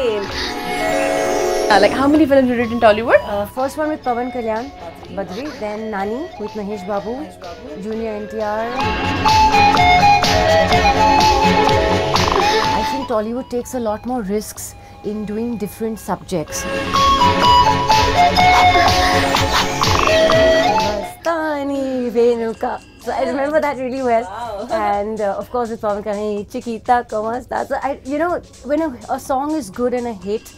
Patel. Like how many films you did in Tollywood? First one with Pawan Kalyan, Badri, then Nani with Mahesh Babu, Junior NTR. I think Tollywood takes a lot more risks in doing different subjects. So I remember that really well. Wow. And of course with Pawan Kalyan, Chiquita, Como Esta. So you know, when a song is good and a hit.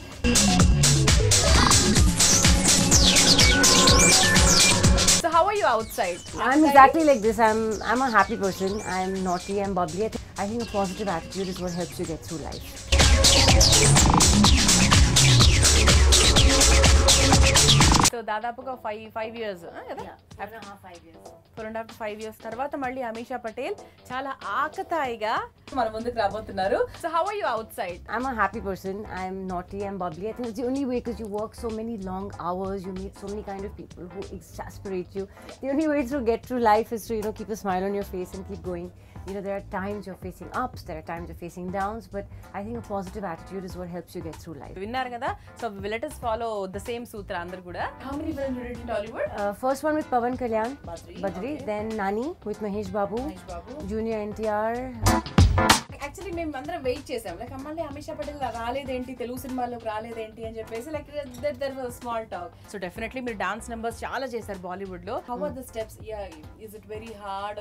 So how are you outside? I'm exactly like this. I'm a happy person. I'm naughty, I'm bubbly. I think a positive attitude is what helps you get through life. So దాదాపుగా 5 years కదా? Yeah, 4.5 years. 4.5 to 5 years తర్వాత మళ్ళీ అమీషా పటేల్ చాలా ఆకతాయిగా మన ముందుకు రాబోతున్నారు. So how are you outside? I'm a happy person. I'm naughty, I'm bubbly. I think it's the only way, because you work so many long hours, you meet so many kind of people who exasperate you. The only way to get through life is to, you know, keep a smile on your face and keep going. You know, there are times you're facing ups, there are times you're facing downs, but I think a positive attitude is what helps you get through life. విన్నారు కదా? So let us follow the same sutra అందరూ కూడా. How many films you did in Tollywood? First one with Pawan Kalyan, Badri, okay. then Nani with Mahesh Babu, Junior NTR. Actually మేము అందరం wait చేసాం, like మళ్ళీ అమీషా పటేల్ రాలేదేంటి, తెలుగు సినిమాలోకి రాలేదేంటి అని చెప్పేసి like there was small talk. So definitely మీరు డాన్స్ నెంబర్స్ చాలా చేశారు బాలీవుడ్ లో. How are the steps? Is it very hard?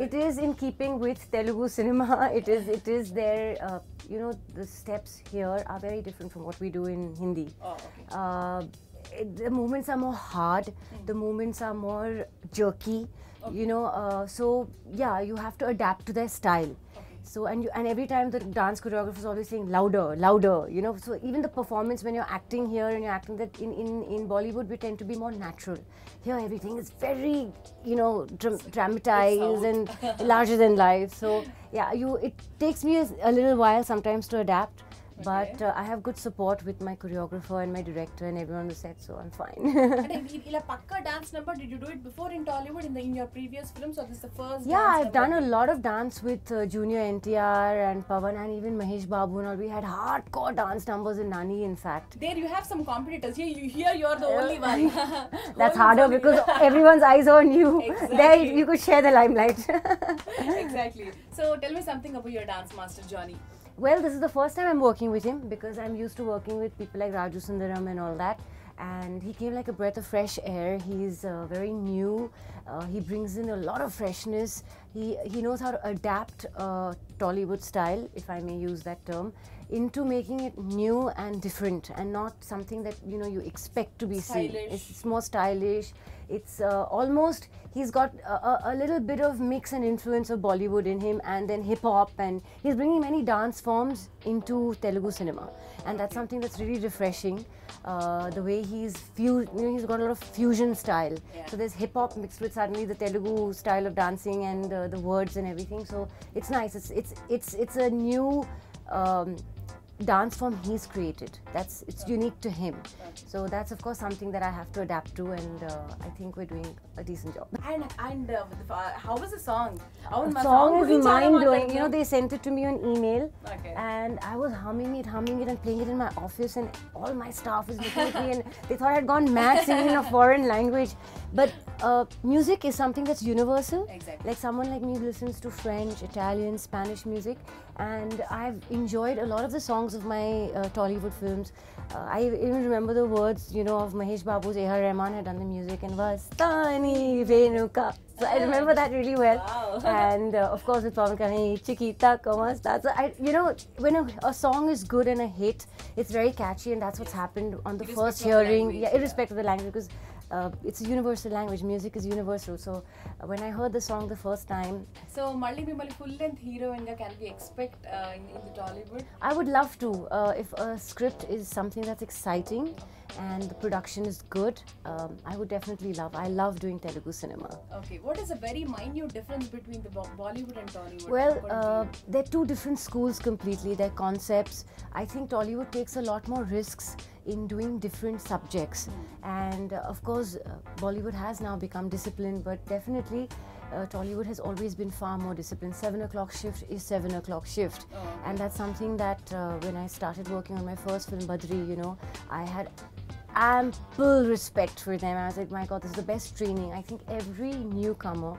It is in keeping with Telugu cinema. It is there. You know, the steps here are very different from what we do in Hindi. Oh, okay. The movements are more hard. The movements are more jerky. Okay. You know, so yeah, you have to adapt to their style. So and every time the dance choreographer is always saying louder, louder, you know. So even the performance when you're acting here and you're acting that in Bollywood, we tend to be more natural. Here everything is very, you know, dramatized and larger than life. So yeah, it takes me a little while sometimes to adapt. But I have good support with my choreographer and my director and everyone on the set, so I'm fine. Ila pakka dance number, did you do it before in Tollywood in your previous films, or this is the first? Yeah, I've done a lot of dance with Junior NTR and Pawan and even Mahesh Babu and all. We had hardcore dance numbers in Nani, in fact. There you have some competitors. Here you're the only one. That's harder because everyone's eyes are on you. Exactly. There you could share the limelight. Exactly. So tell me something about your dance master Johnny. Well, this is the first time I'm working with him, because I'm used to working with people like Raju Sundaram and all that. And he came like a breath of fresh air. He's very new. He brings in a lot of freshness. He knows how to adapt Tollywood style, if I may use that term, into making it new and different, and not something that, you know, you expect to be seen. It's more stylish. It's almost, he's got a little bit of mix and influence of Bollywood in him, and then hip hop, and he's bringing many dance forms into Telugu cinema, and that's something that's really refreshing. The way he's got a lot of fusion style. Yeah. So there's hip hop mixed with suddenly the Telugu style of dancing and the words and everything. So it's nice. It's a new dance form he's created. It's unique to him. So that's of course something that I have to adapt to, and I think we're doing a decent job. And how was the song? The song is mind-blowing. You know, they sent it to me on email. Okay. And I was humming it and playing it in my office, and all my staff is looking at me and they thought I'd gone mad singing in a foreign language. But music is something that's universal. Exactly. Like someone like me listens to French, Italian, Spanish music, and I've enjoyed a lot of the songs of my Tollywood films. I even remember the words, you know, of Mahesh Babu's. A.R. Rahman had done the music, and Vastani Venuka. So I remember that really well. Wow. And of course with Pawan Kalyan, Chiquita, Como Esta. So you know, when a song is good and a hit, it's very catchy, and that's what's happened on the first hearing. Yeah, irrespective of the language, because it's a universal language. Music is universal. So when I heard the song the first time, so malli mimmalli full length heroine ga can we expect in the Tollywood? I would love to. If a script is something that's exciting and the production is good, I would definitely love. I love doing Telugu cinema. Okay, what is a very minute difference between the Bollywood and Tollywood? Well, they're two different schools completely. Their concepts. I think Tollywood takes a lot more risks in doing different subjects, and of course Bollywood has now become disciplined, but definitely Tollywood has always been far more disciplined. 7 o'clock shift is 7 o'clock shift. And that's something that when I started working on my first film, Badri, you know, I had ample respect for them. I was like, my God, this is the best training. I think every newcomer,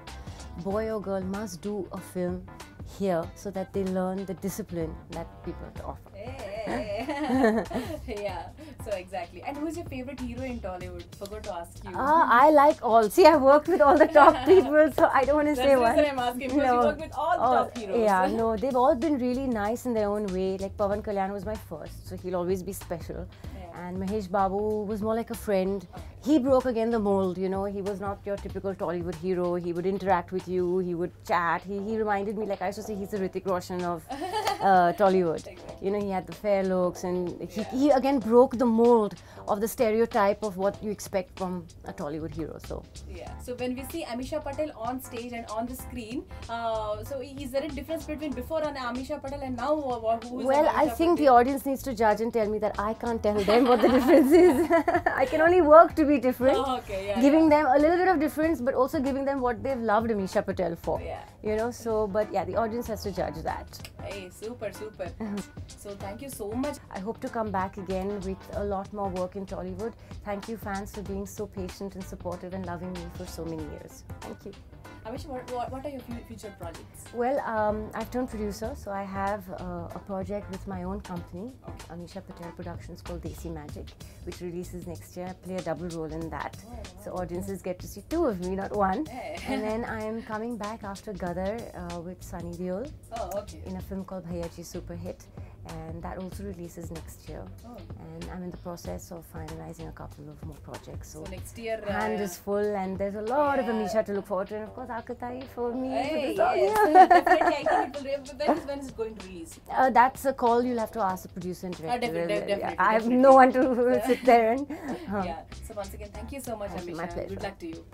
boy or girl, must do a film here so that they learn the discipline that people have to offer. Yeah, so exactly. And who's your favorite hero in Tollywood? Forgot to ask you. I like all. See, I worked with all the top people, so I don't want to say one. That's the reason I'm asking, because you work with all the top heroes. Yeah, no, they've all been really nice in their own way. Like Pawan Kalyan was my first, so he'll always be special. And Mahesh Babu was more like a friend. He broke again the mold, you know. He was not your typical Tollywood hero. He would interact with you. He would chat. He reminded me, like I used to say, he's the Hrithik Roshan of Tollywood. Exactly. You know, he had the fair looks, and he again broke the mold of the stereotype of what you expect from a Tollywood hero. So yeah. So when we see Ameesha Patel on stage and on the screen, so is there a difference between before on Ameesha Patel and now? Who is well, Ameesha I think Patel? the audience needs to judge and tell me that I can't tell them what the difference is. I can only work to be different, giving them a little bit of difference, but also giving them what they've loved Ameesha Patel for. Yeah. You know, so but yeah, the audience has to judge that. Hey, super. So thank you so much. I hope to come back again with a lot more work in Tollywood. Thank you, fans, for being so patient and supportive and loving me for so many years. Thank you. Ameesha, what are your future projects? Well, I've turned producer, so I have a project with my own company, Ameesha Patel Productions, called Desi Magic, which releases next year. I play a double role in that, so audiences get to see 2 of me, not 1. And then I am coming back after Gadar with Sunny Deol in a film called Bhaiyaji Super Hit, and that also releases next year. And I'm in the process of finalizing a couple of more projects. So next year, hand is full, and there's a lot of Ameesha to look forward to, and of course Aakatayi for me. Hey, definitely. I think when is it going to release? That's a call you'll have to ask the producer and director. Definitely. I have no one to sit there and. Yeah. So once again, thank you so much, Ameesha. My pleasure. Good luck to you.